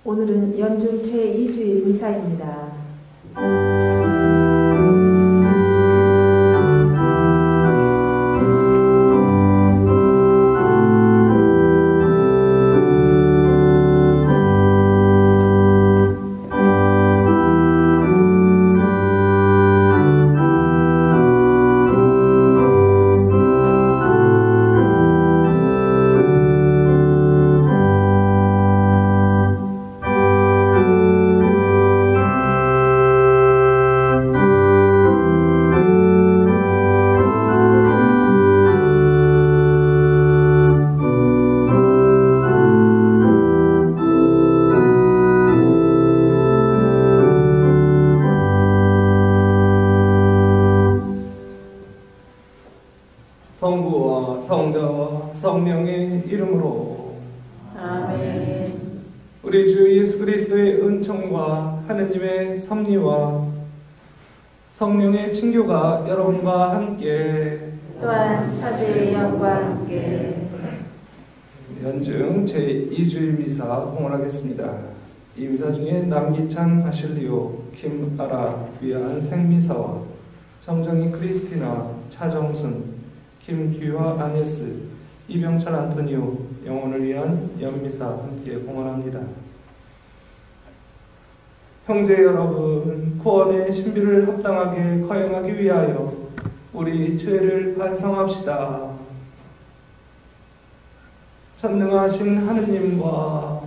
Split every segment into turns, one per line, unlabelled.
오늘은 연중 제2주일 미사입니다.
성부와 성자와 성령의 이름으로
아멘.
우리 주 예수 그리스도의 은총과 하느님의 섭리와 성령의 친교가 여러분과 함께
또한 사제의 영과 함께
연중 제2주일 미사 봉헌하겠습니다. 이 미사 중에 남기찬 바실리오, 김아라 위안 생미사와 정정희 크리스티나, 차정순, 김규화 아네스, 이병철 안토니오 영혼을 위한 연미사 함께 봉헌합니다. 형제 여러분, 구원의 신비를 합당하게 거행하기 위하여 우리 죄를 반성합시다. 전능하신 하느님과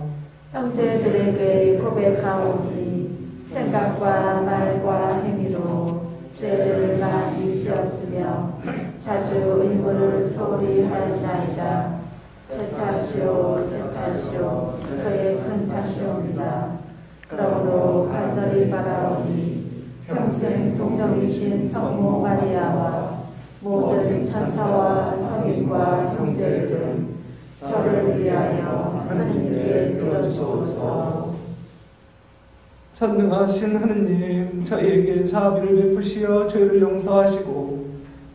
형제들에게 고백하오니 생각과 말과 행위로 죄를 많이 지었으며 자주 의무를 소홀히 하였나이다. 제 탓이요 저의 큰 탓이옵니다. 그러므로 간절히 바라오니 평생 동정이신 성모 마리아와 모든 천사와 성인과 형제들은 저를 위하여 하느님께 빌어주소서.
전능하신 하느님, 저희에게 자비를 베푸시어 죄를 용서하시고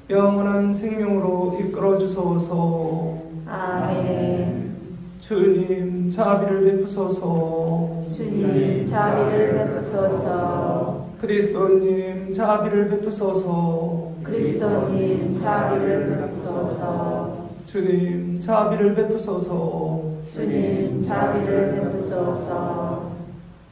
영원한 생명으로 이끌어 주소서.
아멘.
주님, 자비를 베푸소서.
주님, 자비를 베푸소서.
그리스도님, 자비를 베푸소서.
그리스도님, 자비를 베푸소서.
주님, 자비를 베푸소서.
주님, 자비를 베푸소서.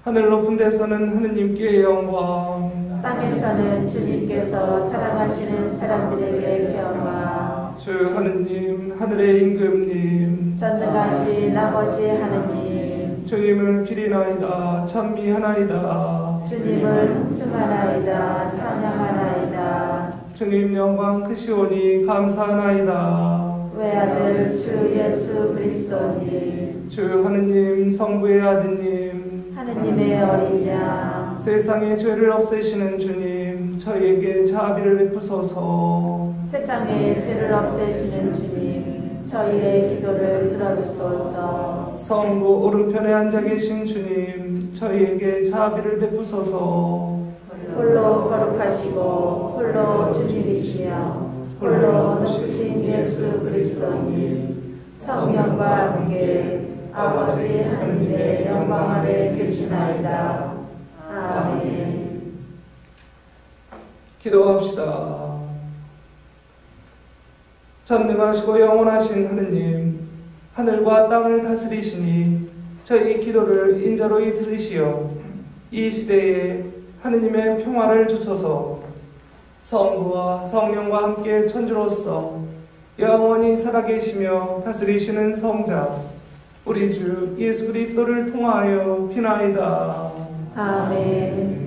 하늘 높은 데서는 하느님께 영광,
땅에서는 주님께서 사랑하시는 사람들에게 평화.
주 하느님, 하늘의 임금님,
전능하신 아버지 하느님,
주님을 기리나이다, 찬미하나이다.
주님을 흠숭하나이다, 찬양하나이다.
주님 영광 크시오니 감사하나이다.
외아들 주 예수 그리스도님,
주 하느님, 성부의 아드님,
하느님의 어린 양,
세상의 죄를 없애시는 주님, 저희에게 자비를 베푸소서.
세상의 죄를 없애시는 주님, 저희의 기도를 들어주소서.
성부 오른편에 앉아 계신 주님, 저희에게 자비를 베푸소서.
홀로 거룩하시고 홀로 주님이시며 홀로 높으신 예수 그리스도님, 성령과 함께 아버지 하느님의 영광 아래 계시나이다. 아멘.
기도합시다. 전능하시고 영원하신 하느님, 하늘과 땅을 다스리시니 저희 기도를 인자로이 들으시어 이 시대에 하느님의 평화를 주소서. 성부와 성령과 함께 천주로서 영원히 살아계시며 다스리시는 성자 우리 주 예수 그리스도를 통하여 비나이다.
아멘.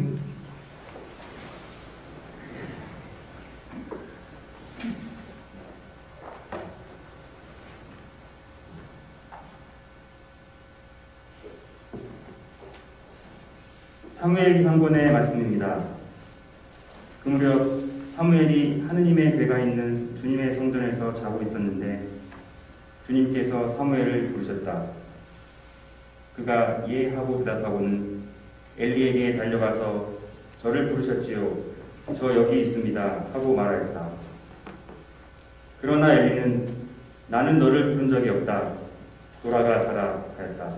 사무엘 기상본의 말씀입니다. 그 무렵 사무엘이 하느님의 궤가 있는 주님의 성전에서 자고 있었는데 주님께서 사무엘을 부르셨다. 그가 예 하고 대답하고는 엘리에게 달려가서 저를 부르셨지요. 저 여기 있습니다 하고 말하였다. 그러나 엘리는 나는 너를 부른 적이 없다. 돌아가 자라 하였다.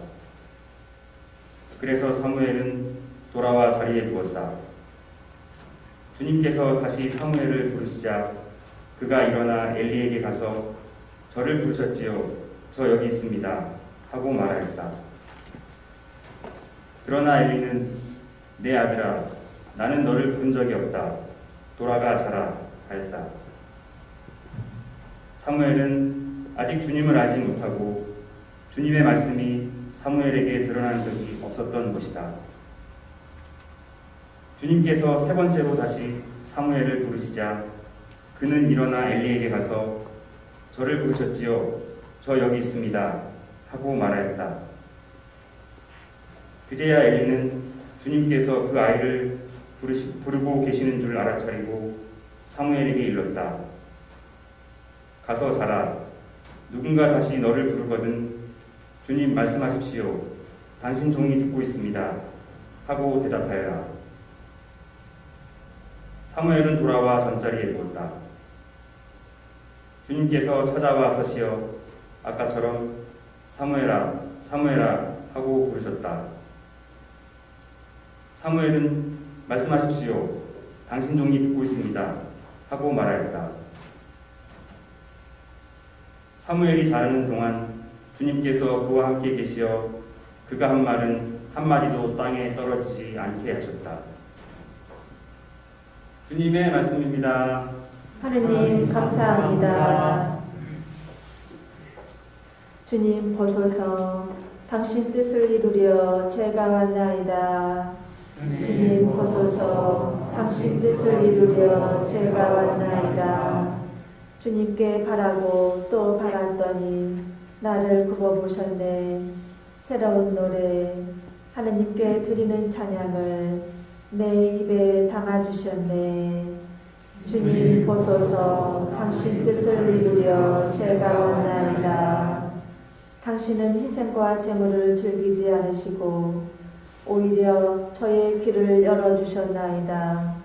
그래서 사무엘은 돌아와 자리에 누웠다. 주님께서 다시 사무엘을 부르시자 그가 일어나 엘리에게 가서 저를 부르셨지요. 저 여기 있습니다. 하고 말하였다. 그러나 엘리는 내 아들아, 나는 너를 부른 적이 없다. 돌아가 자라 하였다. 사무엘은 아직 주님을 알지 못하고 주님의 말씀이 사무엘에게 드러난 적이 없었던 것이다. 주님께서 세 번째로 다시 사무엘을 부르시자 그는 일어나 엘리에게 가서 저를 부르셨지요. 저 여기 있습니다. 하고 말하였다. 그제야 엘리는 주님께서 그 아이를 부르고 계시는 줄 알아차리고 사무엘에게 일렀다. 가서 자라. 누군가 다시 너를 부르거든 주님 말씀하십시오. 당신 종이 듣고 있습니다. 하고 대답하여라. 사무엘은 돌아와 전자리에 누웠다. 주님께서 찾아와 서시어 아까처럼 사무엘아, 사무엘아 하고 부르셨다. 사무엘은 말씀하십시오. 당신 종이 듣고 있습니다. 하고 말하였다. 사무엘이 자라는 동안 주님께서 그와 함께 계시어 그가 한 말은 한마디도 땅에 떨어지지 않게 하셨다. 주님의 말씀입니다.
하느님 감사합니다. 주님 보소서 당신 뜻을 이루려 제가 왔나이다. 주님 보소서 당신 뜻을 이루려 제가 왔나이다. 주님께 바라고 또 바랐더니 나를 굽어보셨네. 새로운 노래 하느님께 드리는 찬양을 내 입에 담아주셨네. 주님 보소서 당신 뜻을 이루려 제가 왔나이다. 당신은 희생과 제물을 즐기지 않으시고 오히려 저의 귀를 열어주셨나이다.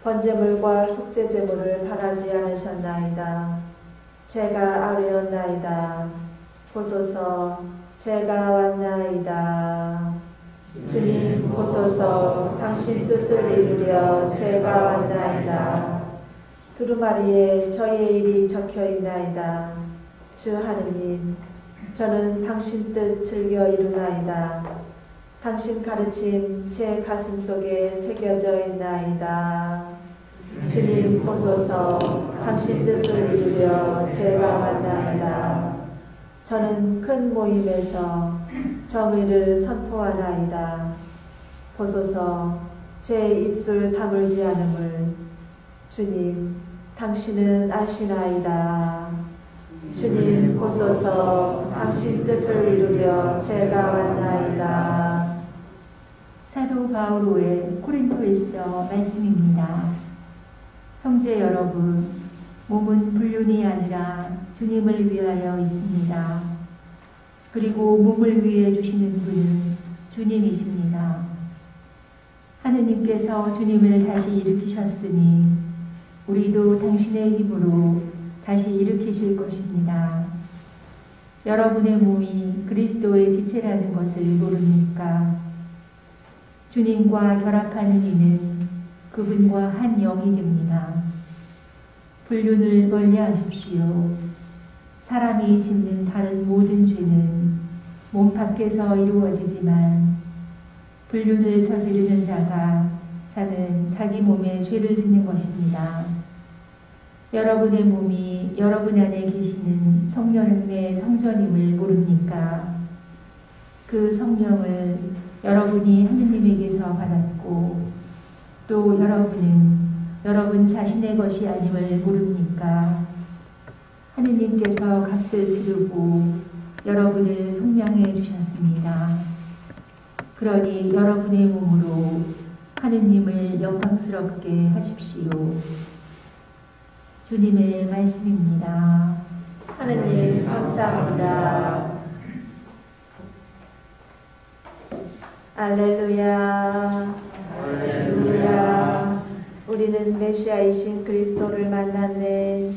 번제물과 속죄제물을 바라지 않으셨나이다. 제가 아뢰었나이다. 보소서 제가 왔나이다. 주님 보소서 당신 뜻을 이루려 제가 왔나이다. 두루마리에 저의 일이 적혀있나이다. 주 하느님 저는 당신 뜻 즐겨 이루나이다. 당신 가르침 제 가슴속에 새겨져 있나이다. 주님 보소서 당신 뜻을 이루려 제가 왔나이다. 저는 큰 모임에서 정의를 선포하나이다. 보소서 제 입술 다물지 않음을 주님 당신은 아시나이다. 주님 보소서 당신 뜻을 이루려 제가 왔나이다.
사도 바오로의 코린토에서 말씀입니다. 형제 여러분, 몸은 불륜이 아니라 주님을 위하여 있습니다. 그리고 몸을 위해 주시는 분은 주님이십니다. 하느님께서 주님을 다시 일으키셨으니 우리도 당신의 힘으로 다시 일으키실 것입니다. 여러분의 몸이 그리스도의 지체라는 것을 모릅니까? 주님과 결합하는 이는 그분과 한 영이 됩니다. 불륜을 멀리하십시오. 사람이 짓는 다른 모든 죄는 몸 밖에서 이루어지지만 불륜을 저지르는 자는 자기 몸에 죄를 짓는 것입니다. 여러분의 몸이 여러분 안에 계시는 성령의 성전임을 모릅니까? 그 성령을 여러분이 하느님에게서 받았고 또 여러분은 여러분 자신의 것이 아님을 모릅니까? 하느님께서 값을 치르고 여러분을 속량해 주셨습니다. 그러니 여러분의 몸으로 하느님을 영광스럽게 하십시오. 주님의 말씀입니다.
하느님 감사합니다. 알렐루야. 할렐루야. 우리는 메시아이신 그리스도를 만났네.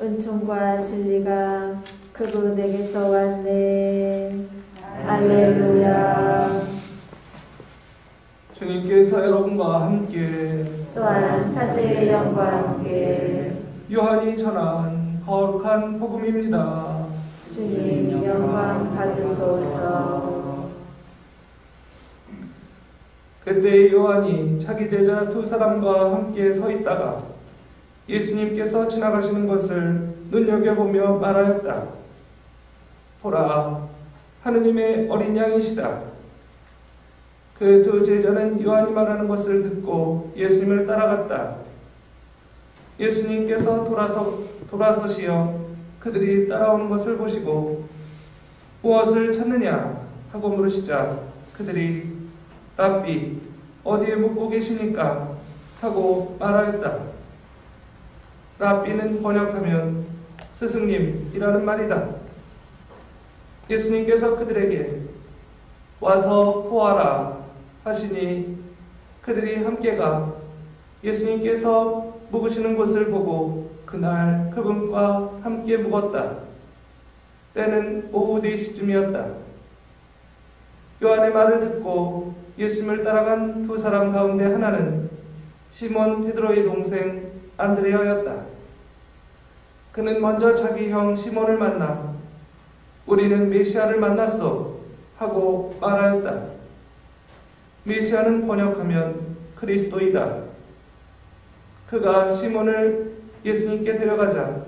은총과 진리가 그분에게서 왔네. 할렐루야.
영과 함께
또한 사제의 영과 함께
요한이 전한 거룩한 복음입니다.
주님 영광 받으소서.
그때 요한이 자기 제자 두 사람과 함께 서 있다가 예수님께서 지나가시는 것을 눈여겨보며 말하였다. 보라, 하느님의 어린 양이시다. 그 두 제자는 요한이 말하는 것을 듣고 예수님을 따라갔다. 예수님께서 돌아서시어 그들이 따라오는 것을 보시고 무엇을 찾느냐 하고 물으시자 그들이 랍비, 어디에 묵고 계십니까? 하고 말하였다. 랍비는 번역하면 스승님이라는 말이다. 예수님께서 그들에게 와서 보아라 하시니 그들이 함께 가 예수님께서 묵으시는 곳을 보고 그날 그분과 함께 묵었다. 때는 오후 4시쯤이었다. 요한의 말을 듣고 예수님을 따라간 두 사람 가운데 하나는 시몬 베드로의 동생 안드레아였다. 그는 먼저 자기 형 시몬을 만나 우리는 메시아를 만났어 하고 말하였다. 메시아는 번역하면 그리스도이다. 그가 시몬을 예수님께 데려가자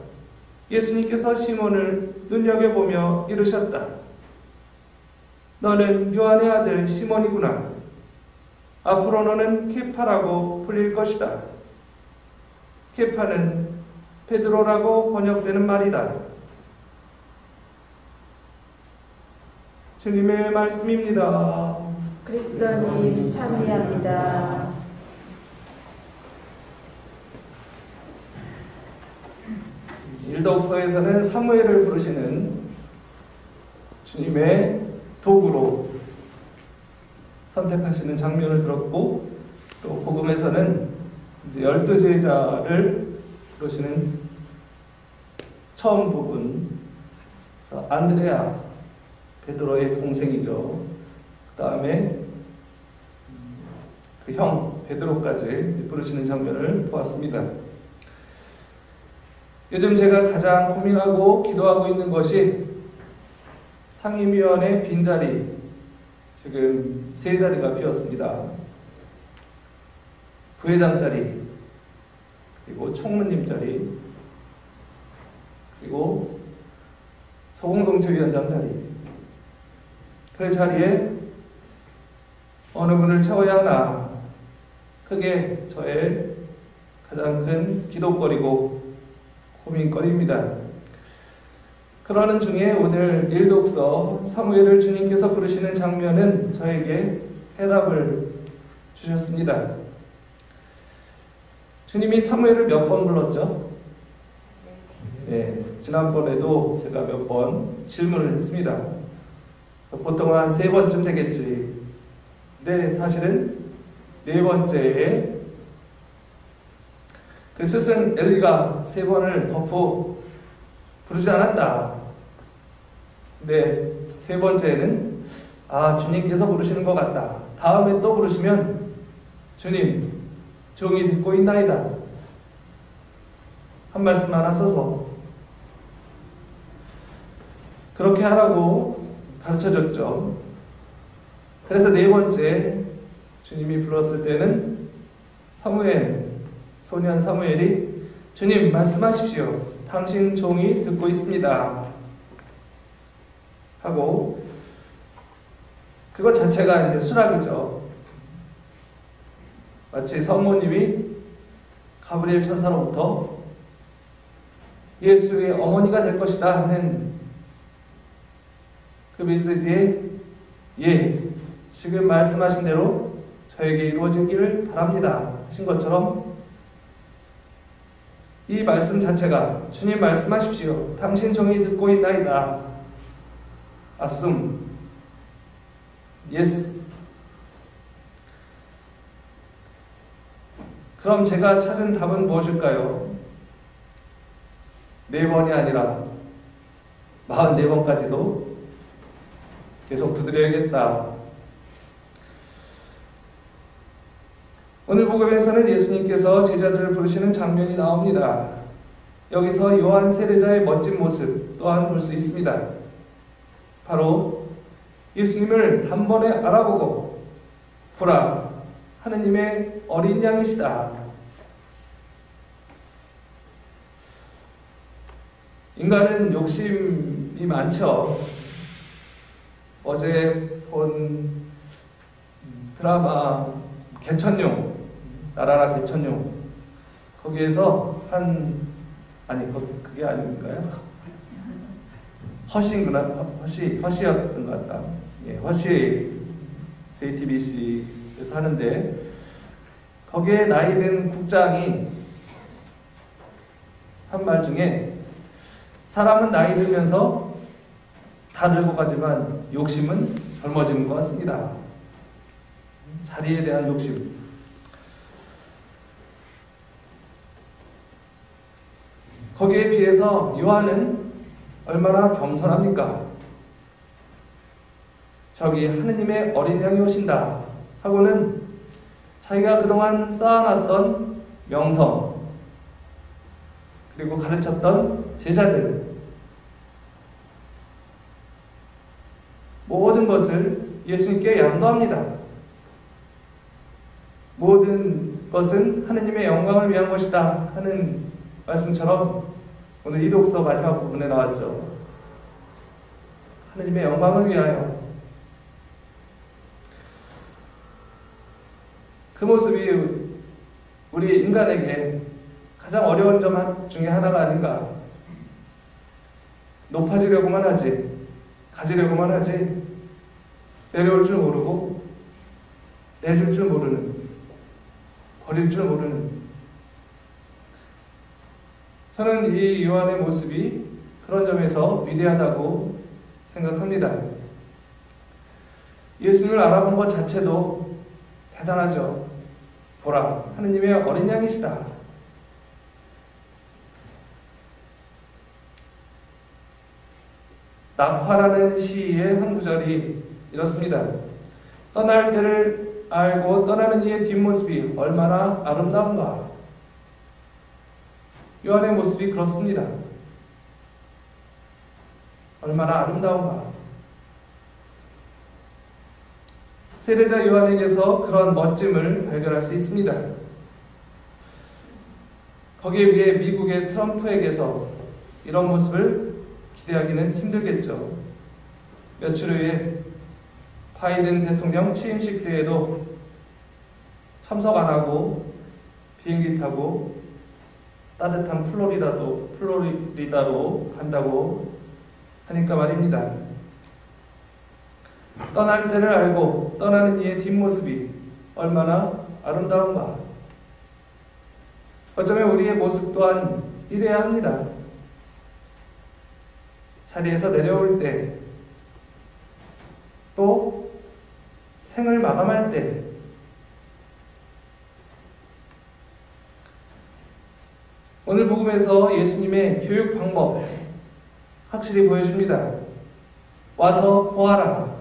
예수님께서 시몬을 눈여겨보며 이르셨다. 너는 요한의 아들 시몬이구나. 앞으로 너는 케파라고 불릴 것이다. 케파는 베드로라고 번역되는 말이다. 주님의 말씀입니다.
그리스도님 찬미합니다.
일독서에서는 사무엘을 부르시는 주님의 도구로 선택하시는 장면을 들었고, 또 복음에서는 이제 12제자를 부르시는 처음 부분, 그래서 안드레아, 베드로의 동생이죠. 그 다음에 그 형 베드로까지 부르시는 장면을 보았습니다. 요즘 제가 가장 고민하고 기도하고 있는 것이 상임위원회 빈자리, 지금 3자리가 비었습니다. 부회장 자리, 그리고 총무님 자리, 그리고 소공동체위원장 자리. 그 자리에 어느 분을 채워야 하나, 그게 저의 가장 큰 기도거리고 고민거리입니다. 그러는 중에 오늘 일독서 사무엘을 주님께서 부르시는 장면은 저에게 해답을 주셨습니다. 주님이 사무엘을 몇 번 불렀죠? 네, 지난번에도 제가 몇 번 질문을 했습니다. 보통은 한 3번쯤 되겠지. 근데 사실은 4번째에 그 스승 엘리가 3번을 덮어 부르지 않았다. 근데 3번째에는 주님께서 부르시는 것 같다. 다음에 또 부르시면 주님, 종이 듣고 있나이다. 한 말씀만 하셔서 그렇게 하라고 가르쳐줬죠. 그래서 4번째 주님이 불렀을 때는 사무엘, 소년 사무엘이 주님 말씀하십시오. 당신 종이 듣고 있습니다. 하고, 그것 자체가 이제 수락이죠. 마치 성모님이 가브리엘 천사로부터 예수의 어머니가 될 것이다 하는 그 메시지에 예, 지금 말씀하신 대로 저에게 이루어지기를 바랍니다 하신 것처럼 이 말씀 자체가 주님 말씀하십시오. 당신 종이 듣고 있나이다. assume, yes. 그럼 제가 찾은 답은 무엇일까요? 4번이 아니라 44번까지도 계속 두드려야겠다. 오늘 복음에서는 예수님께서 제자들을 부르시는 장면이 나옵니다. 여기서 요한 세례자의 멋진 모습 또한 볼 수 있습니다. 바로 예수님을 단번에 알아보고 보라, 하느님의 어린 양이시다. 인간은 욕심이 많죠. 어제 본 드라마 개천용, 나라라 개천용, 거기에서 그게 아닌가요? 허시였던 것 같다. 예, 허시 JTBC에서 하는데, 거기에 나이 든 국장이 한 말 중에, 사람은 나이 들면서 다 늙어 가지만 욕심은 젊어지는 것 같습니다. 자리에 대한 욕심. 거기에 비해서 요한은 얼마나 겸손합니까? 저기 하느님의 어린 양이 오신다 하고는 자기가 그동안 쌓아놨던 명성, 그리고 가르쳤던 제자들, 모든 것을 예수님께 양도합니다. 모든 것은 하느님의 영광을 위한 것이다 하는 말씀처럼 오늘 이 독서 마지막 부분에 나왔죠. 하느님의 영광을 위하여. 그 모습이 우리 인간에게 가장 어려운 점 중에 하나가 아닌가. 높아지려고만 하지, 가지려고만 하지, 내려올 줄 모르고 내줄 줄 모르는, 버릴 줄 모르는. 저는 이 요한의 모습이 그런 점에서 위대하다고 생각합니다. 예수님을 알아본 것 자체도 대단하죠. 보라, 하느님의 어린 양이시다. 낙화라는 시의 한 구절이 이렇습니다. 떠날 때를 알고 떠나는 이의 뒷모습이 얼마나 아름다운가. 요한의 모습이 그렇습니다. 얼마나 아름다운가. 세례자 요한에게서 그런 멋짐을 발견할 수 있습니다. 거기에 비해 미국의 트럼프에게서 이런 모습을 기대하기는 힘들겠죠. 며칠 후에 바이든 대통령 취임식 때에도 참석 안 하고 비행기 타고 따뜻한 플로리다로 간다고 하니까 말입니다. 떠날 때를 알고 떠나는 이의 뒷모습이 얼마나 아름다운가. 어쩌면 우리의 모습 또한 이래야 합니다. 자리에서 내려올 때, 또 생을 마감할 때, 오늘 복음에서 예수님의 교육 방법 확실히 보여줍니다. 와서 보아라.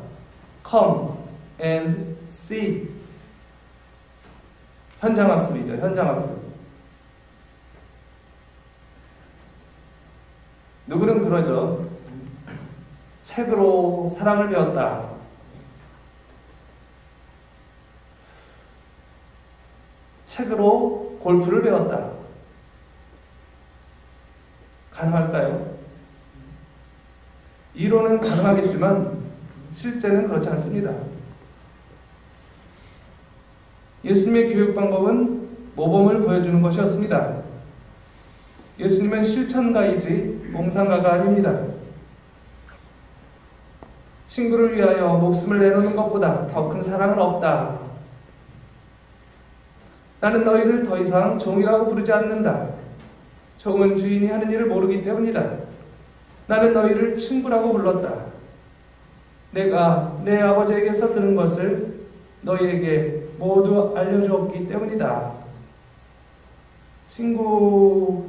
Come and see. 현장학습이죠. 현장학습. 누구는 그러죠. 책으로 사랑을 배웠다. 책으로 골프를 배웠다. 가능할까요? 이론은 가능하겠지만 실제는 그렇지 않습니다. 예수님의 교육 방법은 모범을 보여주는 것이었습니다. 예수님은 실천가이지 몽상가가 아닙니다. 친구를 위하여 목숨을 내놓는 것보다 더 큰 사랑은 없다. 나는 너희를 더 이상 종이라고 부르지 않는다. 종은 주인이 하는 일을 모르기 때문이다. 나는 너희를 친구라고 불렀다. 내가 내 아버지에게서 들은 것을 너희에게 모두 알려주었기 때문이다.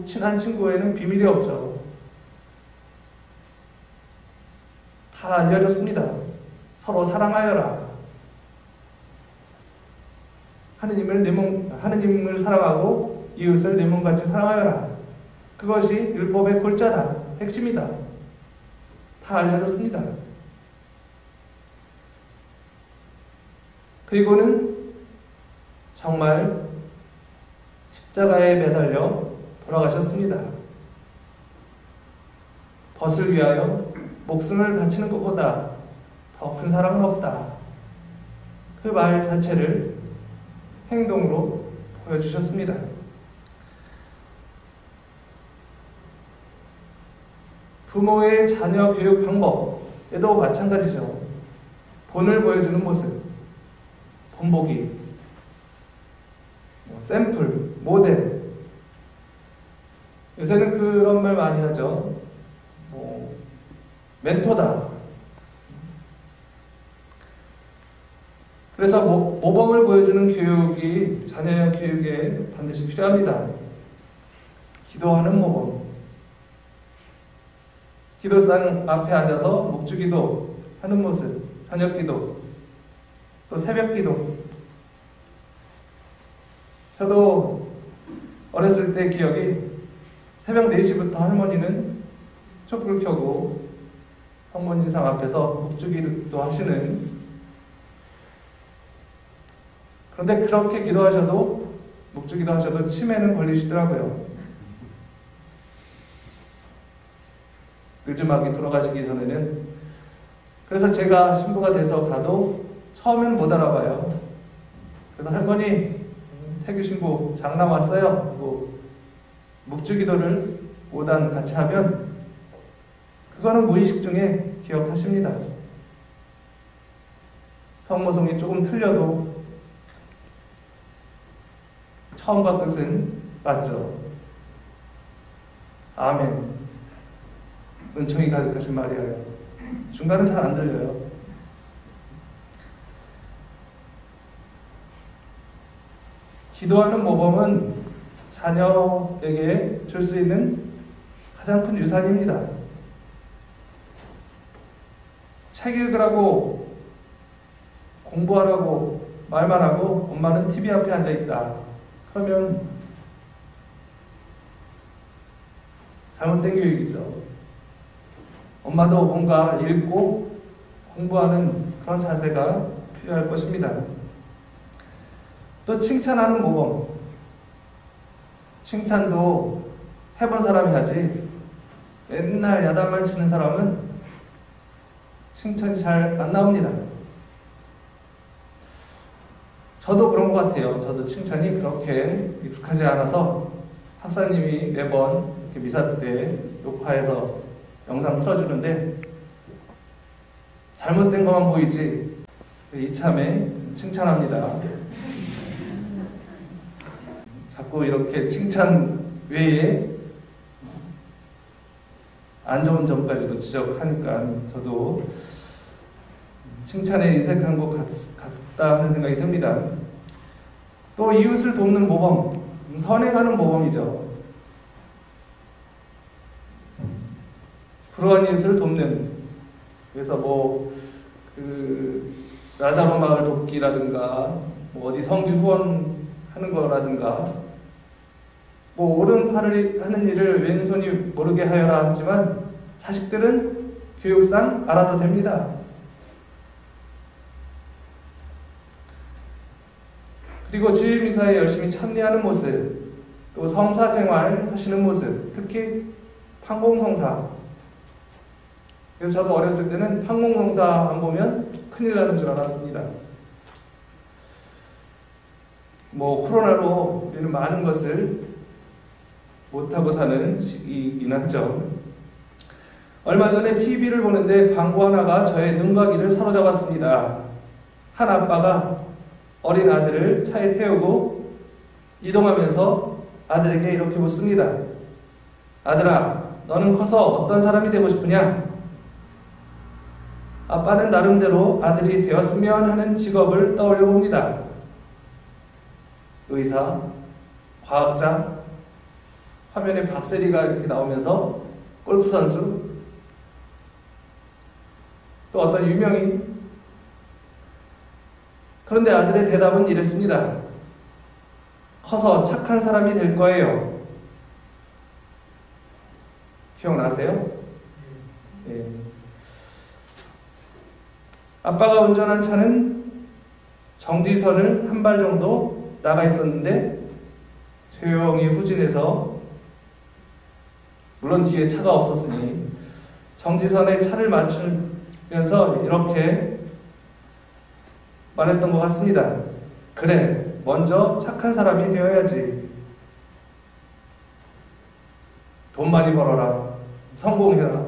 친한 친구에는 비밀이 없죠. 다 알려줬습니다. 서로 사랑하여라. 하느님을 사랑하고 이웃을 내 몸같이 사랑하여라. 그것이 율법의 골자다. 핵심이다. 다 알려줬습니다. 그리고는 정말 십자가에 매달려 돌아가셨습니다. 벗을 위하여 목숨을 바치는 것보다 더 큰 사랑은 없다. 그 말 자체를 행동으로 보여주셨습니다. 부모의 자녀 교육 방법에도 마찬가지죠. 본을 보여주는 모습, 본보기, 샘플, 모델. 요새는 그런 말 많이 하죠. 멘토다. 그래서 모범을 보여주는 교육이 자녀 교육에 반드시 필요합니다. 기도하는 모범. 기도상 앞에 앉아서 묵주기도 하는 모습, 저녁기도, 또 새벽기도. 저도 어렸을 때 기억이 새벽 4시부터 할머니는 촛불 켜고 성모님상 앞에서 묵주기도 하시는. 그런데 그렇게 기도하셔도, 묵주기도 하셔도 치매는 걸리시더라고요. 늦음하게 돌아가시기 전에는. 그래서 제가 신부가 돼서 가도 처음에는 못 알아봐요. 그래서 할머니, 태교 신부 장남 왔어요 하고 묵주기도를 5단 같이 하면 그거는 무의식 중에 기억하십니다. 성모성이 조금 틀려도 처음과 끝은 맞죠. 아멘. 은총이 가득하신 마리아요. 중간은 잘 안 들려요. 기도하는 모범은 자녀에게 줄 수 있는 가장 큰 유산입니다. 책 읽으라고, 공부하라고 말만 하고 엄마는 TV 앞에 앉아 있다. 그러면 잘못된 교육이죠. 엄마도 뭔가 읽고 공부하는 그런 자세가 필요할 것입니다. 또 칭찬하는 모범. 칭찬도 해본 사람이 하지 맨날 야단만 치는 사람은 칭찬이 잘 안 나옵니다. 저도 그런 것 같아요. 저도 칭찬이 그렇게 익숙하지 않아서 박사님이 매번 이렇게 미사 때 녹화해서 영상 틀어주는데 잘못된 것만 보이지 이참에 칭찬합니다. 자꾸 이렇게 칭찬 외에 안 좋은 점까지도 지적하니까 저도 칭찬에 인색한 것 같다 하는 생각이 듭니다. 또 이웃을 돕는 모범, 선행하는 모범이죠. 불우한 이웃을 돕는. 그래서 라자로 마을 돕기라든가 어디 성지 후원하는 거라든가 오른팔을 하는 일을 왼손이 모르게 하여라 하지만 자식들은 교육상 알아도 됩니다. 그리고 주일미사에 열심히 참여하는 모습, 또 성사생활 하시는 모습, 특히 판공성사. 그래서 저도 어렸을 때는 판공성사 안 보면 큰일 나는 줄 알았습니다. 코로나로 우리는 많은 것을 못하고 사는 시기이긴 하죠. 얼마 전에 TV를 보는데 광고 하나가 저의 눈과 귀를 사로잡았습니다. 한 아빠가 어린 아들을 차에 태우고 이동하면서 아들에게 이렇게 묻습니다. 아들아, 너는 커서 어떤 사람이 되고 싶으냐? 아빠는 나름대로 아들이 되었으면 하는 직업을 떠올려 봅니다. 의사, 과학자, 화면에 박세리가 이렇게 나오면서 골프 선수, 또 어떤 유명인. 그런데 아들의 대답은 이랬습니다. 커서 착한 사람이 될 거예요. 기억나세요? 예. 아빠가 운전한 차는 정지선을 한 발 정도 나가 있었는데 조용히 후진해서, 물론 뒤에 차가 없었으니 정지선에 차를 맞추면서 이렇게 말했던 것 같습니다. 그래, 먼저 착한 사람이 되어야지. 돈 많이 벌어라. 성공해라.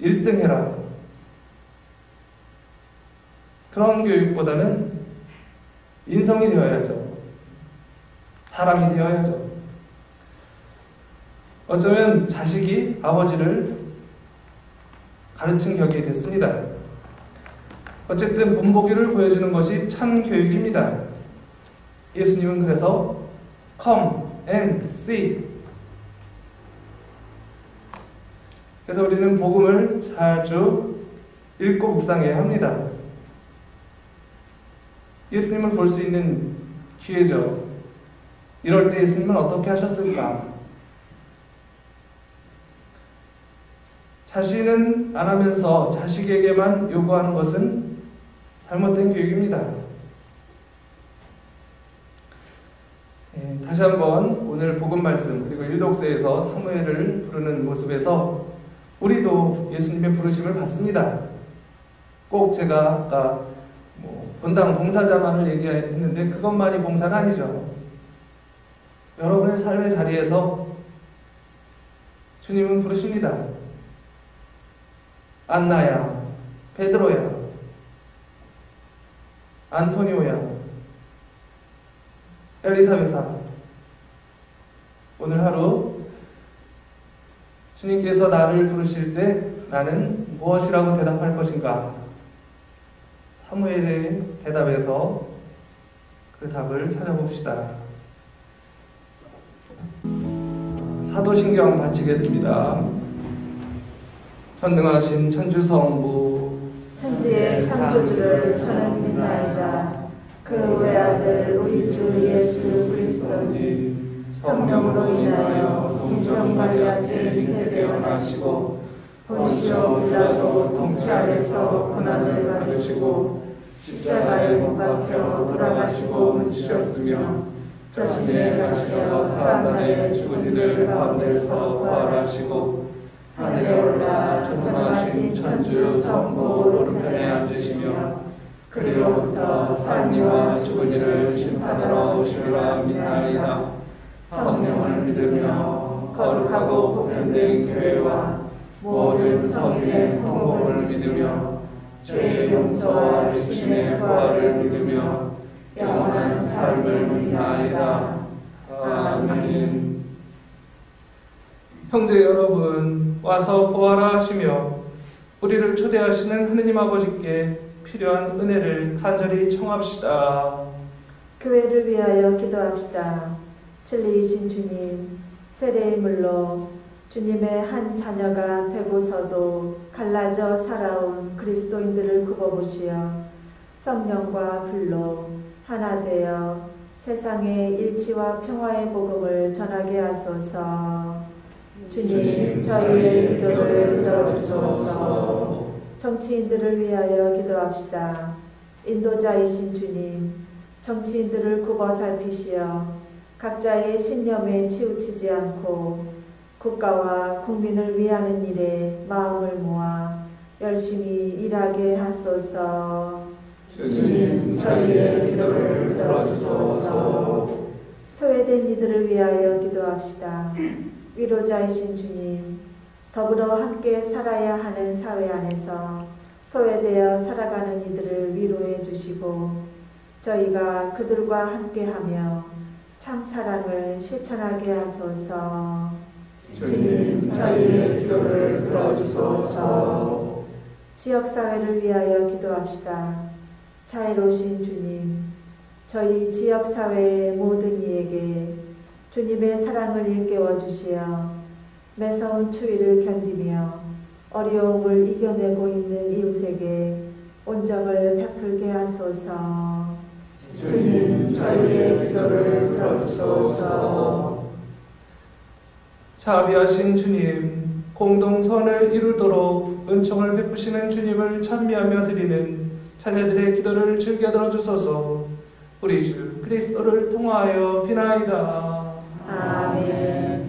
1등 해라. 그런 교육보다는 인성이 되어야죠. 사람이 되어야죠. 어쩌면 자식이 아버지를 가르친 격이 됐습니다. 어쨌든 본보기를 보여주는 것이 참 교육입니다. 예수님은 그래서 Come and see. 그래서 우리는 복음을 자주 읽고 묵상해야 합니다. 예수님을 볼 수 있는 기회죠. 이럴 때 예수님은 어떻게 하셨을까? 자신은 안 하면서 자식에게만 요구하는 것은 잘못된 교육입니다. 다시 한번 오늘 복음 말씀 그리고 율독서에서 사무엘을 부르는 모습에서 우리도 예수님의 부르심을 받습니다. 꼭 제가 아까 본당 봉사자만을 얘기했는데 그것만이 봉사가 아니죠. 여러분의 삶의 자리에서 주님은 부르십니다. 안나야, 베드로야, 안토니오야, 엘리사베사, 오늘 하루 주님께서 나를 부르실 때 나는 무엇이라고 대답할 것인가? 사무엘의 대답에서 그 답을 찾아봅시다. 사도신경 마치겠습니다. 전능하신 천주성부
천지의 창조주를 저는 믿나이다. 그 외아들 우리 주 예수 그리스도니 성령으로 인하여 동정 마리아께 잉태되어 나시고 본시오 빌라도 통치 아래서 고난을 받으시고 십자가에 못 박혀 돌아가시고 묻히셨으며 자신의 가시어 사람들의 죽은 이들 가운데서 부활하시고 하늘에 올라 전능하신 천주 성부 오른편에 앉으시며 그리로부터 산 이와 죽은 이를 심판하러 오시리라 믿나이다. 성령을 믿으며 거룩하고 보편된 교회와 모든 성인의 통복을 믿으며 죄의 용서와 육신의 부활을 믿으며 영원한 삶을 믿나이다. 아멘.
형제 여러분, 와서 보아라 하시며 우리를 초대하시는 하느님 아버지께 필요한 은혜를 간절히 청합시다.
교회를 위하여 기도합시다. 진리이신 주님, 세례의 물로 주님의 한 자녀가 되고서도 갈라져 살아온 그리스도인들을 굽어보시어 성령과 불로 하나 되어 세상에 일치와 평화의 복음을 전하게 하소서. 주님, 저희의 기도를 들어주소서. 정치인들을 위하여 기도합시다. 인도자이신 주님, 정치인들을 굽어 살피시어 각자의 신념에 치우치지 않고 국가와 국민을 위하는 일에 마음을 모아 열심히 일하게 하소서.
주님, 저희의 기도를 들어주소서.
소외된 이들을 위하여 기도합시다. 위로자이신 주님, 더불어 함께 살아야 하는 사회 안에서 소외되어 살아가는 이들을 위로해 주시고 저희가 그들과 함께하며 참 사랑을 실천하게 하소서.
주님, 저희의 기도를 들어주소서.
지역사회를 위하여 기도합시다. 자애로우신 주님, 저희 지역사회의 모든 이에게 주님의 사랑을 일깨워 주시어 매서운 추위를 견디며 어려움을 이겨내고 있는 이웃에게 온정을 베풀게 하소서.
주님,
저희의 기도를 들어주소서.
자비하신 주님, 공동선을 이루도록 은총을 베푸시는 주님을 찬미하며 드리는 자녀들의 기도를 즐겨 들어주소서. 우리 주 그리스도를 통하여 비나이다.
아멘.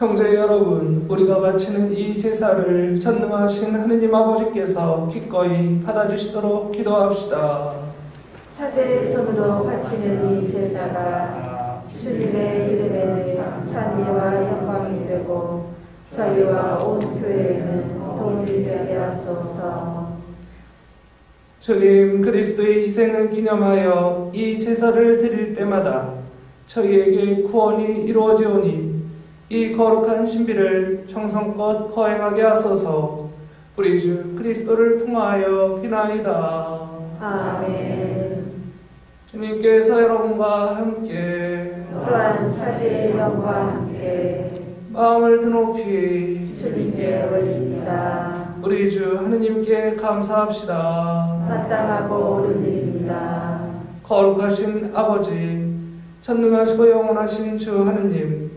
형제 여러분, 우리가 바치는 이 제사를 전능하신 하느님 아버지께서 기꺼이 받아주시도록 기도합시다.
사제의 손으로 바치는 이 제사가 주님의 이름에 찬미와 영광이 되고 저희와 온 교회에는 도움이 되게 하소서.
주님 그리스도의 희생을 기념하여 이 제사를 드릴 때마다 저희에게 구원이 이루어지오니 이 거룩한 신비를 정성껏 거행하게 하소서. 우리 주 그리스도를 통하여 비나이다.
아멘.
주님께서 여러분과 함께
또한 사제의 영과 함께
마음을 드높이
주님께 올립니다.
우리 주 하느님께 감사합시다.
마땅하고 옳은 일입니다.
거룩하신 아버지, 전능하시고 영원하신 주 하느님,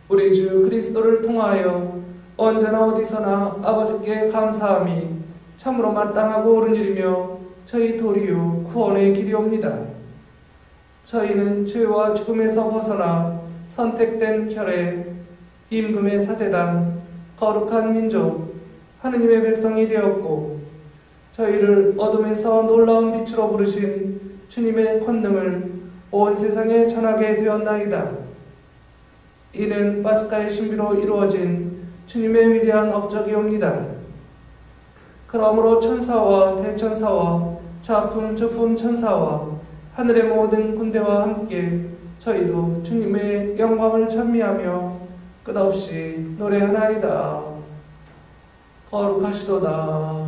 우리 주 그리스도를 통하여 언제나 어디서나 아버지께 감사함이 참으로 마땅하고 옳은 일이며 저희 도리요 구원의 길이옵니다. 저희는 죄와 죽음에서 벗어나 선택된 혈에 임금의 사제단 거룩한 민족 하느님의 백성이 되었고 저희를 어둠에서 놀라운 빛으로 부르신 주님의 권능을 온 세상에 전하게 되었나이다. 이는 파스카의 신비로 이루어진 주님의 위대한 업적이옵니다. 그러므로 천사와 대천사와 좌품 저품 천사와 하늘의 모든 군대와 함께 저희도 주님의 영광을 찬미하며 끝없이 노래하나이다. 거룩하시도다.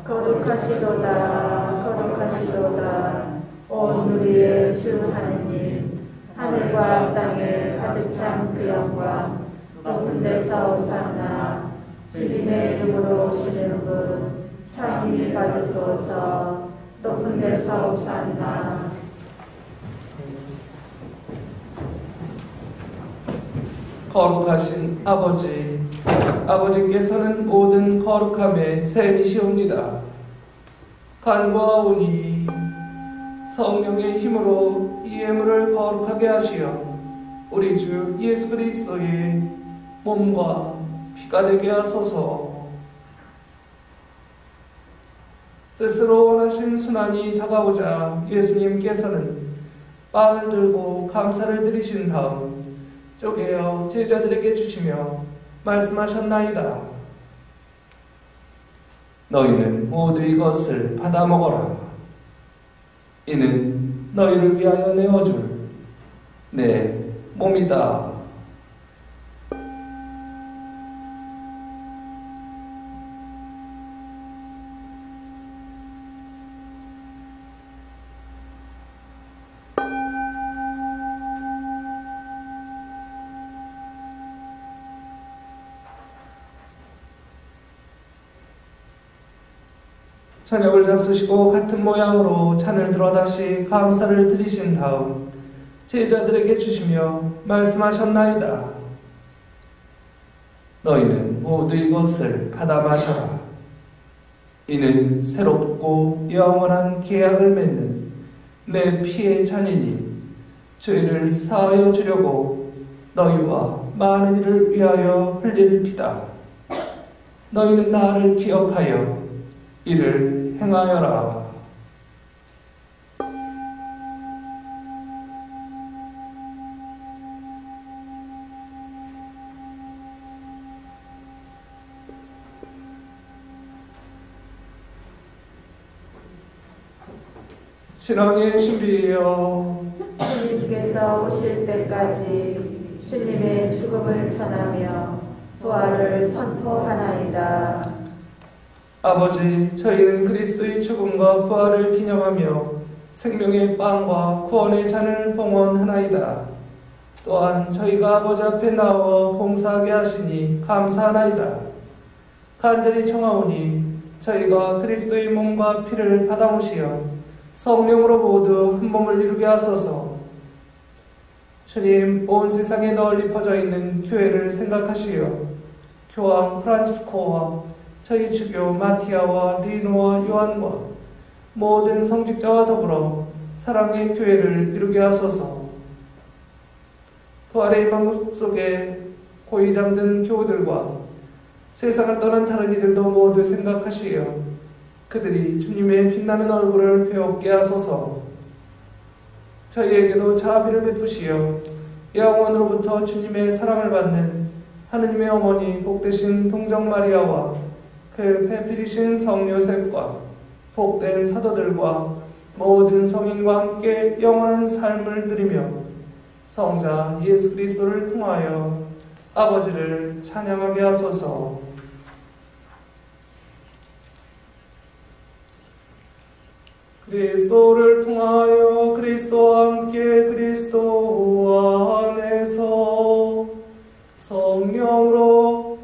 거룩하시도다. 거룩하시도다. 온 우리의 주 하느님, 하늘과 땅에 가득 찬 그 영광, 높은 데서 오사나, 주님의 이름으로 오시는 분, 찬미 받으소서. 높은 데서 오사나.
거룩하신 아버지, 아버지께서는 모든 거룩함의 셈이시옵니다. 간구하오니 성령의 힘으로 이 예물을 거룩하게 하시어 우리 주 예수 그리스도의 몸과 피가 되게 하소서. 스스로 원하신 순환이 다가오자 예수님께서는 빵을 들고 감사를 드리신 다음 쪼개어 제자들에게 주시며 말씀하셨나이다. 너희는 모두 이것을 받아 먹어라. 이는 너희를 위하여 내어줄 내 몸이다. 저녁을 잡수시고 같은 모양으로 잔을 들어 다시 감사를 드리신 다음 제자들에게 주시며 말씀하셨나이다. 너희는 모두 이것을 받아 마셔라. 이는 새롭고 영원한 계약을 맺는 내 피의 잔이니 죄를 사하여 주려고 너희와 많은 이를 위하여 흘릴 피다. 너희는 나를 기억하여 이를 행하여라. 신앙의 신비여,
주님께서 오실 때까지 주님의 죽음을 전하며 부활을 선포하나이다.
아버지, 저희는 그리스도의 죽음과 부활을 기념하며 생명의 빵과 구원의 잔을 봉헌하나이다. 또한 저희가 아버지 앞에 나와 봉사하게 하시니 감사하나이다. 간절히 청하오니 저희가 그리스도의 몸과 피를 받아오시어 성령으로 모두 한 몸을 이루게 하소서. 주님, 온 세상에 널리 퍼져 있는 교회를 생각하시어 교황 프란치스코와 저희 주교 마티아와 리노와 요한과 모든 성직자와 더불어 사랑의 교회를 이루게 하소서. 부활의 방국 속에 고이 잠든 교우들과 세상을 떠난 다른 이들도 모두 생각하시어 그들이 주님의 빛나는 얼굴을 배웁게 하소서. 저희에게도 자비를 베푸시어 영원으로부터 주님의 사랑을 받는 하느님의 어머니 복되신 동정 마리아와 그 배필이신 성 요셉과 복된 사도들과 모든 성인과 함께 영원한 삶을 누리며 성자 예수 그리스도를 통하여 아버지를 찬양하게 하소서. 그리스도를 통하여 그리스도와 함께 그리스도 안에서 성령으로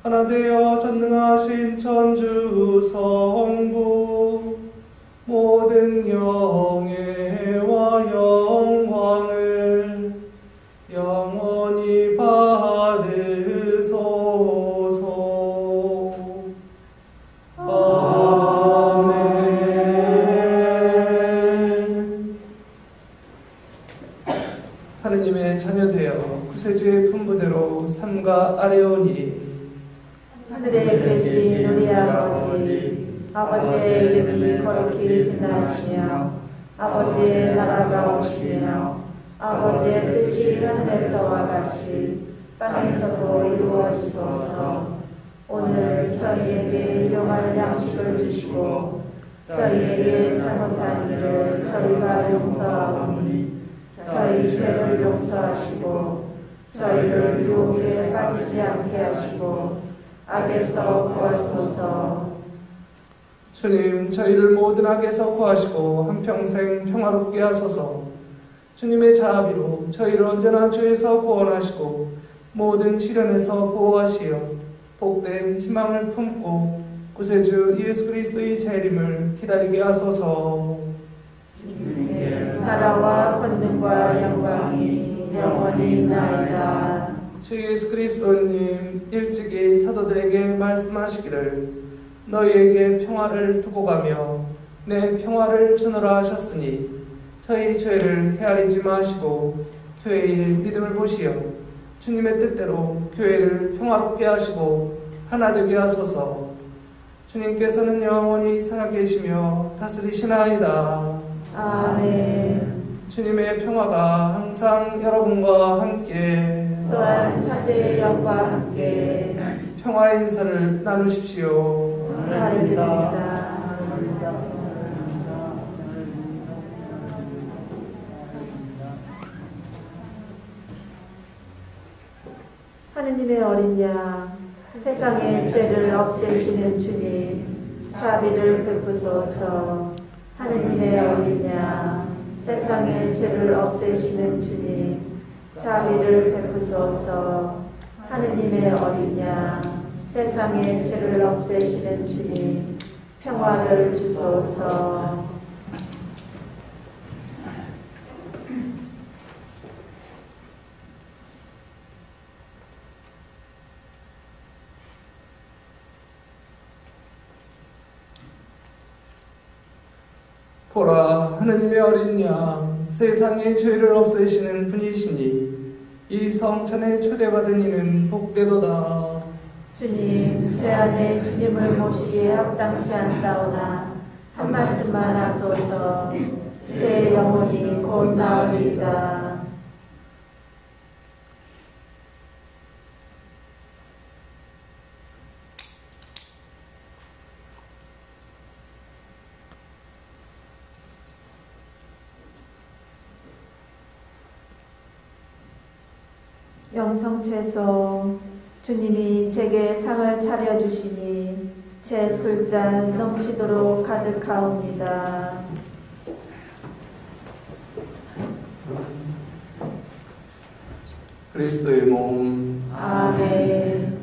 하나 되어 전능하신 천주 성부 모든 영예와 영광을 영원히 받으소서. 하느님의 자녀되어 구세주의 품부대로 삼가 아뢰오니
하늘에 계신 우리 아버지, 아버지의 이름이 거룩히 빛나시며 아버지의 나라가 오시며 아버지의 뜻이 하늘에서와 같이 땅에서도 이루어지소서. 오늘 저희에게 일용할 양식을 주시고 저희에게 잘못한 일을 저희가 용서하오니 저희 죄를 용서하시고 저희를 유혹에 빠지지 않게 하시고 악에서 구하소서.
주님, 저희를 모든 악에서 구하시고 한평생 평화롭게 하소서. 주님의 자비로 저희를 언제나 죄에서 구원하시고 모든 시련에서 보호하시어 복된 희망을 품고 구세주 예수 그리스도의 재림을 기다리게 하소서.
나라와 권능과 영광이 영원히 있나이다.
주 예수 그리스도님 일찍이 사도들에게 말씀하시기를 너희에게 평화를 두고 가며 내 평화를 주노라 하셨으니 저희 죄를 헤아리지 마시고 교회의 믿음을 보시어 주님의 뜻대로 교회를 평화롭게 하시고 하나 되게 하소서. 주님께서는 영원히 살아계시며 다스리시나이다.
아멘.
주님의 평화가 항상 여러분과 함께
또한 사제의 영과 함께
평화의 인사를 나누십시오.
하리입니다. 하느님의 어린 양, 세상의 죄를 없애시는 주님, 자비를 베푸소서. 하느님의 어린 양, 세상의 죄를 없애시는 주님, 자비를 베푸소서. 하느님의 어린 양, 세상의 죄를 없애시는 주님, 평화를 주소서.
보라, 하느님의 어린 양, 세상의 죄를 없애시는 분이시니 이 성찬에 초대받은 이는 복되도다.
주님, 제 안에 주님을 모시기에 합당치 않사오나 한 말씀만 하소서. 제 영혼이 곧 나으리이다. 영성체소, 주님이 제게 상을 차려주시니 제 술잔 넘치도록 가득하옵니다.
그리스도의 몸.
아멘.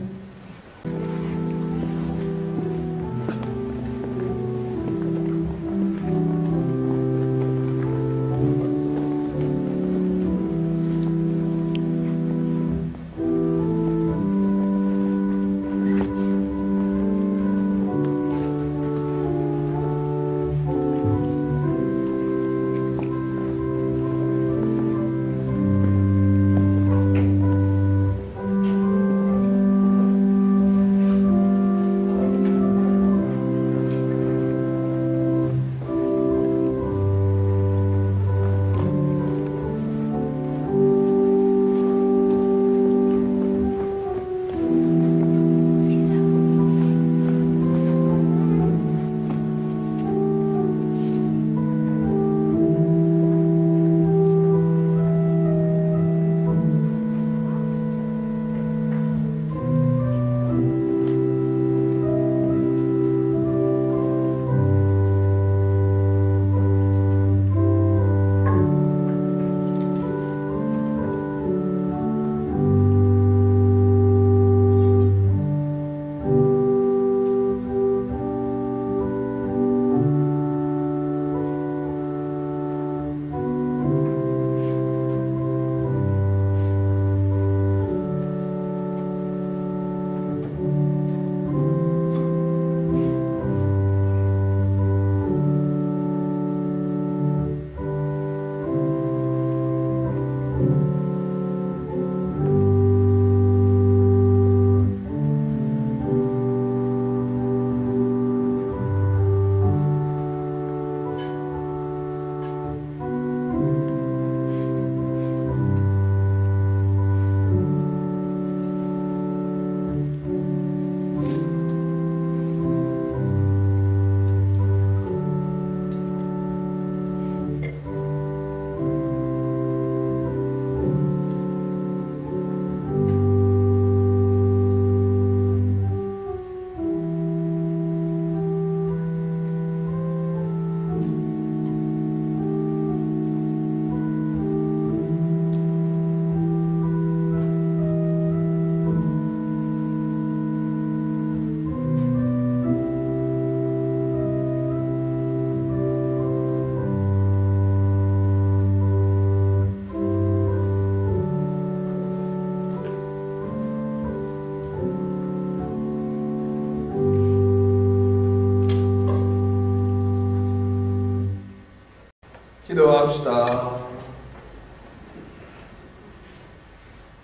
기도합시다.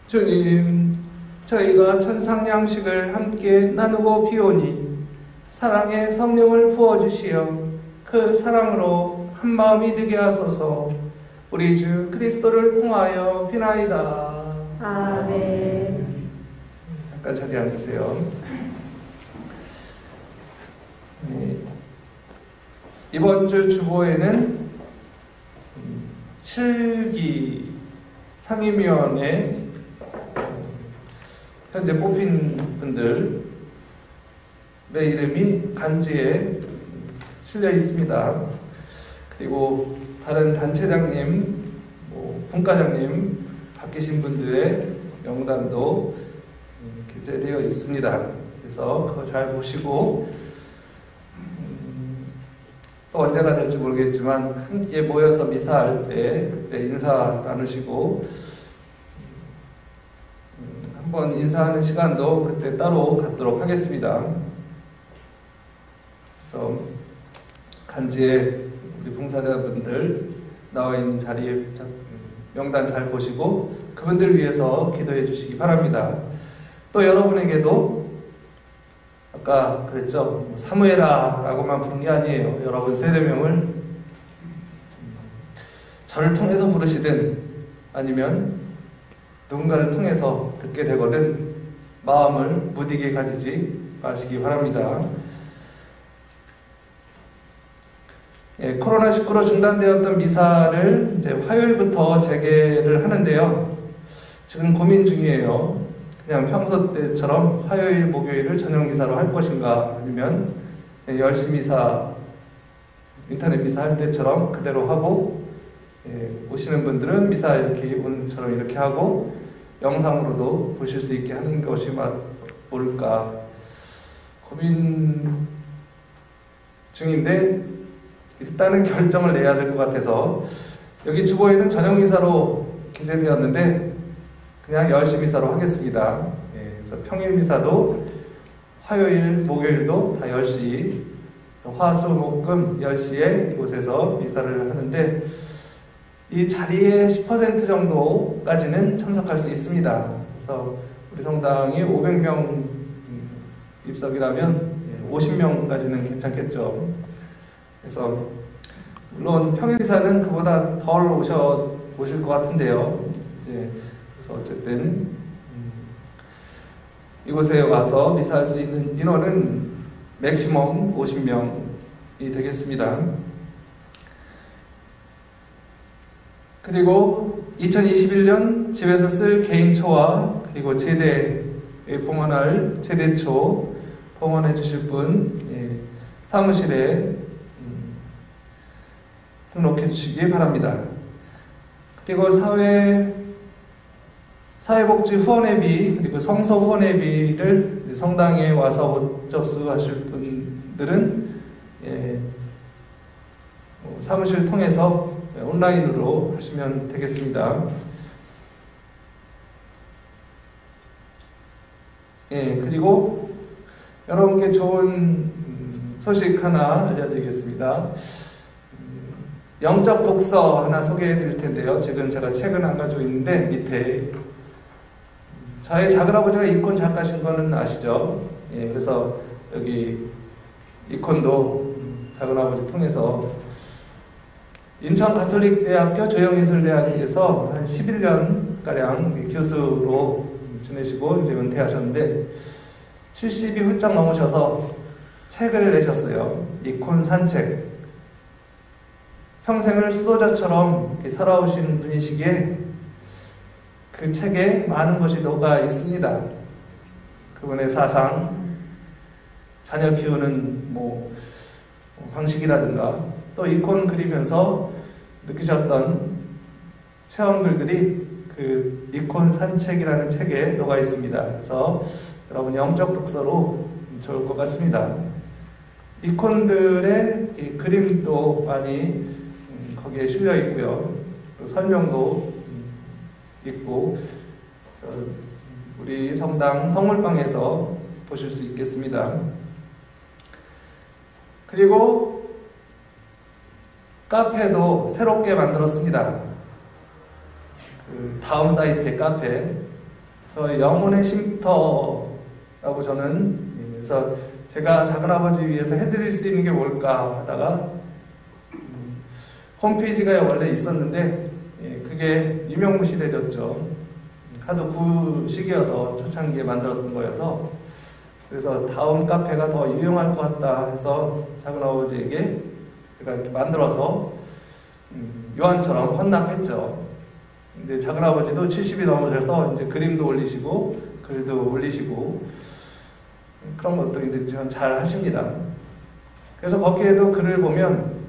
주님, 저희가 천상 양식을 함께 나누고 비오니 사랑의 성령을 부어주시어 그 사랑으로 한 마음이 되게 하소서. 우리 주 그리스도를 통하여 비나이다.
아멘.
잠깐 자리에 앉으세요. 이번 주 주보에는 7기 상임위원회 현재 뽑힌 분들의 이름이 간지에 실려 있습니다. 그리고 다른 단체장님, 분과장님 바뀌신 분들의 명단도 게재되어 있습니다. 그래서 그거 잘 보시고 또 언제가 될지 모르겠지만 함께 모여서 미사할 때 그때 인사 나누시고 한번 인사하는 시간도 그때 따로 갖도록 하겠습니다. 그래서 간지에 우리 봉사자분들 나와 있는 자리에 명단 잘 보시고 그분들 위해서 기도해 주시기 바랍니다. 또 여러분에게도 아까 그랬죠. 사무엘아라고만 부른 게 아니에요. 여러분 세례명을 저를 통해서 부르시든 아니면 누군가를 통해서 듣게 되거든 마음을 무디게 가지지 마시기 바랍니다. 코로나19로 중단되었던 미사를 이제 화요일부터 재개를 하는데요. 지금 고민 중이에요. 그냥 평소 때처럼 화요일, 목요일을 저녁 미사로 할 것인가 아니면 10시 미사, 인터넷 미사 할 때처럼 그대로 하고 오시는 분들은 미사 이렇게 오늘처럼 이렇게 하고 영상으로도 보실 수 있게 하는 것이 옳을까 고민 중인데 일단은 결정을 내야 될 것 같아서 여기 주보에는 저녁 미사로 기재되었는데 그냥 10시 미사로 하겠습니다. 그래서 평일 미사도 화요일, 목요일도 다 10시, 화, 수, 목, 금 10시에 이곳에서 미사를 하는데 이 자리의 10% 정도까지는 참석할 수 있습니다. 그래서 우리 성당이 500명 입석이라면 50명까지는 괜찮겠죠. 그래서 물론 평일 미사는 그보다 덜 오실 것 같은데요. 그래서 어쨌든 이곳에 와서 미사할 수 있는 인원은 맥시멈 50명이 되겠습니다. 그리고 2021년 집에서 쓸 개인초와 그리고 제대에 봉헌할 제대초 봉헌해 주실 분 사무실에 등록해 주시기 바랍니다. 그리고 사회복지 후원회비 그리고 성서 후원회비를 성당에 와서 못 접수하실 분들은 사무실 통해서 온라인으로 하시면 되겠습니다. 그리고 여러분께 좋은 소식 하나 알려드리겠습니다. 영적 독서 하나 소개해 드릴 텐데요. 지금 제가 책은 안 가지고 있는데 밑에 저의 작은아버지가 이콘 작가신 거는 아시죠? 그래서 여기 이콘도 작은아버지 통해서 인천 가톨릭대학교 조영예술대학에서 한 11년가량 교수로 지내시고 이제 은퇴하셨는데 70이 훌쩍 넘으셔서 책을 내셨어요. 이콘 산책. 평생을 수도자처럼 살아오신 분이시기에 그 책에 많은 것이 녹아 있습니다. 그분의 사상, 자녀 키우는 방식이라든가 또 이콘 그리면서 느끼셨던 체험글들이 그 이콘 산책이라는 책에 녹아 있습니다. 그래서 여러분 영적 독서로 좋을 것 같습니다. 이콘들의 이 그림도 많이 거기에 실려 있고요. 또 설명도 있고 우리 성당 성물방에서 보실 수 있겠습니다. 그리고 카페도 새롭게 만들었습니다. 그 다음 사이트의 카페, 영혼의 쉼터라고 저는 그래서 제가 작은아버지 위해서 해드릴 수 있는 게 뭘까 하다가 홈페이지가 원래 있었는데 그게 유명무실해졌죠. 하도 구식이어서 초창기에 만들었던 거여서 그래서 다음 카페가 더 유용할 것 같다 해서 작은아버지에게 제가 이렇게 만들어서 요한처럼 헌납했죠. 근데 작은아버지도 70이 넘으셔서 이제 그림도 올리시고 글도 올리시고 그런 것도 이제 잘 하십니다. 그래서 거기에도 글을 보면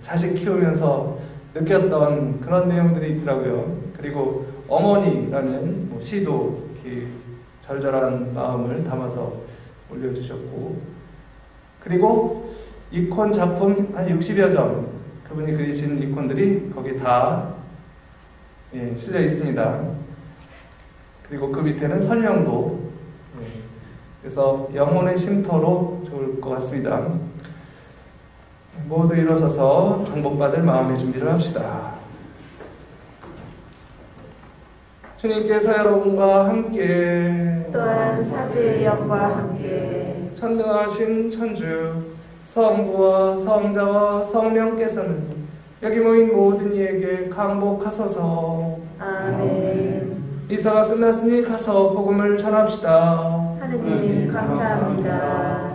자식 키우면서 느꼈던 그런 내용들이 있더라고요. 그리고 어머니라는 시도 이렇게 절절한 마음을 담아서 올려주셨고 그리고 이콘 작품 한 60여 점 그분이 그리신 이콘들이 거기 다 실려 있습니다. 그리고 그 밑에는 설명도 그래서 영혼의 쉼터로 좋을 것 같습니다. 모두 일어서서 항복받을 마음의 준비를 합시다. 주님께서 여러분과 함께
또한 사제의 영과 함께
전능하신 천주 성부와 성자와 성령께서는 여기 모인 모든 이에게 강복하소서.
아멘.
이사가 끝났으니 가서 복음을 전합시다.
하느님 감사합니다.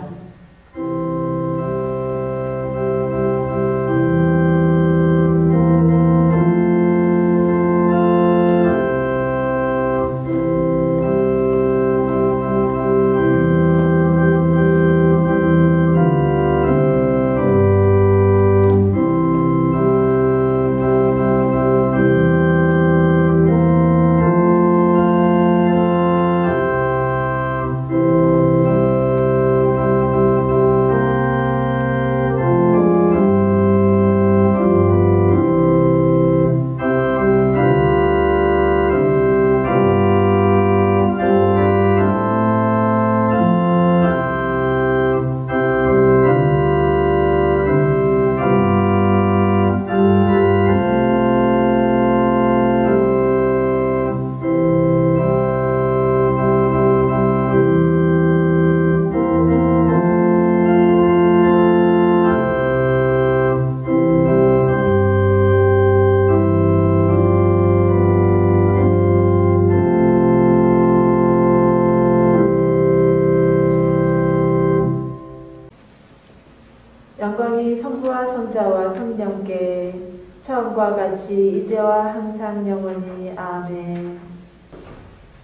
영광이 성부와 성자와 성령께 처음과 같이 이제와 항상 영원히 아멘.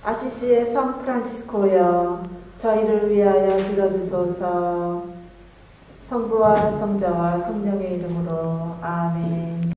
아시시의 성 프란치스코여 저희를 위하여 빌어주소서. 성부와 성자와 성령의 이름으로 아멘.